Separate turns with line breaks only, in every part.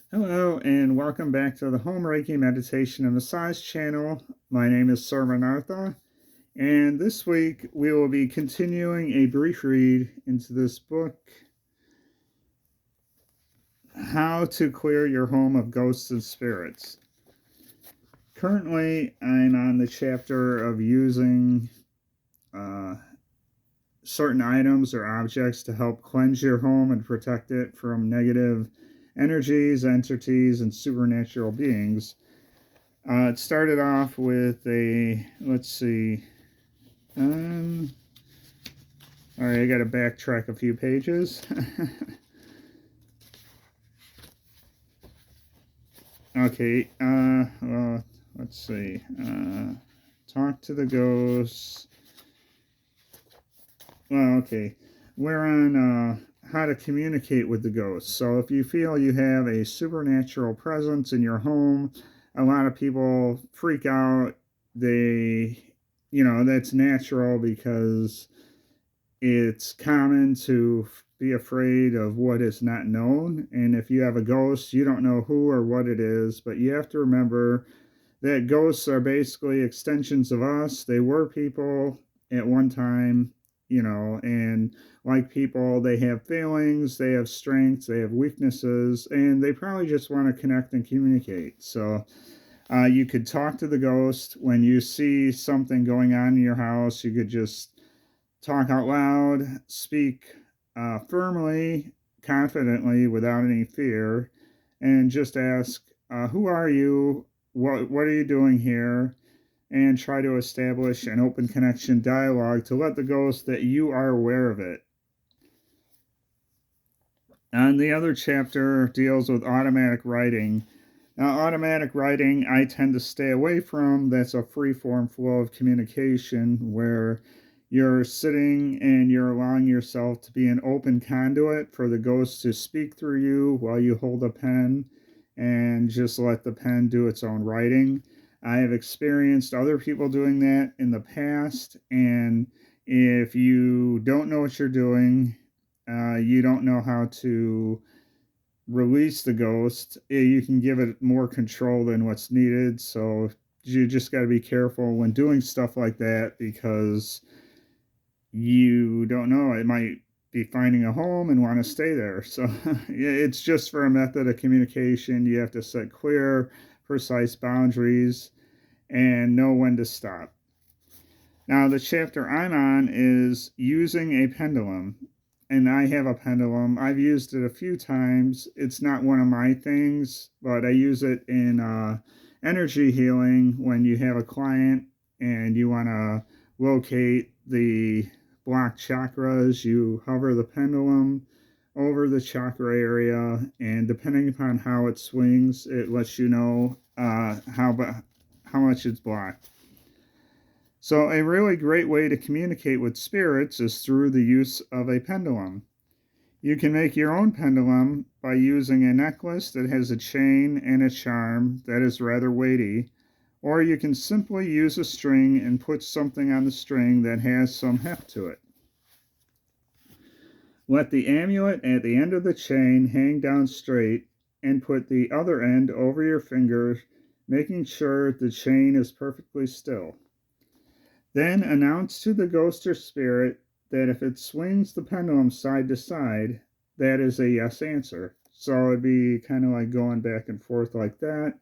Hello, and welcome back to the Home Reiki Meditation and Massage channel. My name is Sirmanartha, and this week we will be continuing a brief read into this book, How to Clear Your Home of Ghosts and Spirits. Currently, I'm on the chapter of using uh, certain items or objects to help cleanse your home and protect it from negative energies, entities, and supernatural beings. It started off with let's see, um, all right, I got to backtrack a few pages. Okay, well, let's see, talk to the ghosts. Well, okay, we're on, how to communicate with the ghosts. So if you feel you have a supernatural presence in your home, a lot of people freak out. That's natural because it's common to be afraid of what is not known. And if you have a ghost, you don't know who or what it is, but you have to remember that ghosts are basically extensions of us. They were people at one time, and like people, they have feelings, they have strengths, they have weaknesses, and they probably just want to connect and communicate. So, you could talk to the ghost when you see something going on in your house. You could just talk out loud, speak firmly, confidently, without any fear, and just ask, "Who are you? What are you doing here?" And try to establish an open connection dialogue to let the ghost that you are aware of it. And the other chapter deals with automatic writing. Now, automatic writing I tend to stay away from. That's a free form flow of communication where you're sitting and you're allowing yourself to be an open conduit for the ghost to speak through you while you hold a pen and just let the pen do its own writing. I have experienced other people doing that in the past, and if you don't know what you're doing, you don't know how to release the ghost, you can give it more control than what's needed. So you just got to be careful when doing stuff like that because you don't know. It might be finding a home and want to stay there. So it's just for a method of communication. You have to set clear, precise boundaries and know when to stop. Now, the chapter I'm on is using a pendulum, and I have a pendulum. I've used it a few times. It's not one of my things, but I use it in energy healing when you have a client and you want to locate the blocked chakras. You hover the pendulum over the chakra area, and depending upon how it swings, it lets you know how much it's blocked. So, a really great way to communicate with spirits is through the use of a pendulum. You can make your own pendulum by using a necklace that has a chain and a charm that is rather weighty, or you can simply use a string and put something on the string that has some heft to it. Let the amulet at the end of the chain hang down straight and put the other end over your finger, making sure the chain is perfectly still. Then announce to the ghost or spirit that if it swings the pendulum side to side, that is a yes answer. So it'd be kind of like going back and forth like that.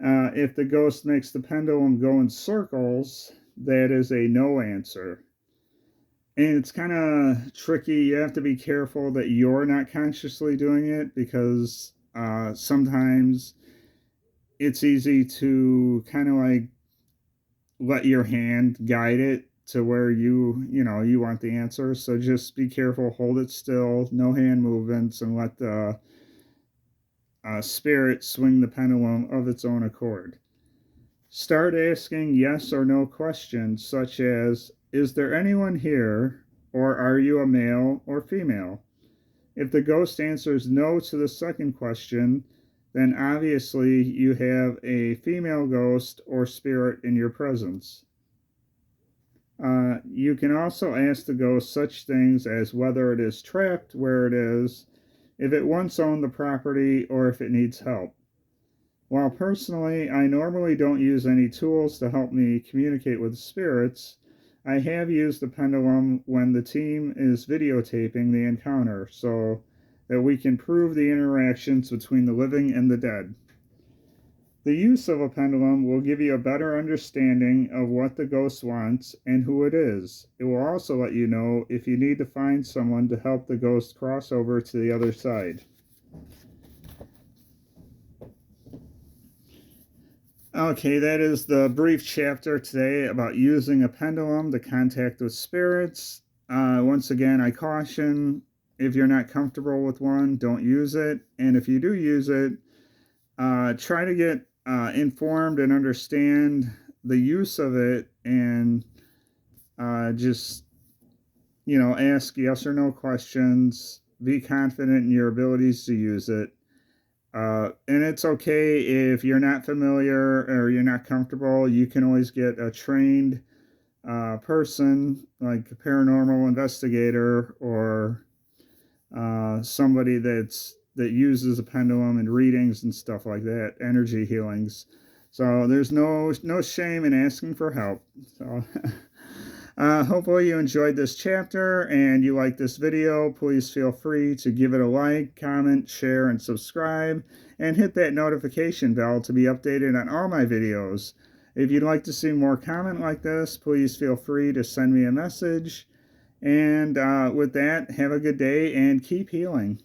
If the ghost makes the pendulum go in circles, that is a no answer. And it's kind of tricky. You have to be careful that you're not consciously doing it because sometimes it's easy to kind of like let your hand guide it to where you want the answer. So just be careful, hold it still, no hand movements, and let the spirit swing the pendulum of its own accord. Start asking yes or no questions such as, is there anyone here, or are you a male or female? If the ghost answers no to the second question, then obviously you have a female ghost or spirit in your presence. You can also ask the ghost such things as whether it is trapped where it is, if it once owned the property or if it needs help. While personally, I normally don't use any tools to help me communicate with spirits, I have used the pendulum when the team is videotaping the encounter so that we can prove the interactions between the living and the dead. The use of a pendulum will give you a better understanding of what the ghost wants and who it is. It will also let you know if you need to find someone to help the ghost cross over to the other side. Okay, that is the brief chapter today about using a pendulum to contact with spirits. Once again, I caution, if you're not comfortable with one, don't use it. And if you do use it, try to get informed and understand the use of it, and just, ask yes or no questions. Be confident in your abilities to use it. And it's okay if you're not familiar or you're not comfortable. You can always get a trained person, like a paranormal investigator or somebody that uses a pendulum and readings and stuff like that, energy healings. So there's no shame in asking for help. So hopefully you enjoyed this chapter and you like this video. Please feel free to give it a like, comment, share, and subscribe, and hit that notification bell to be updated on all my videos. If you'd like to see more content like this, please feel free to send me a message. And with that, have a good day and keep healing.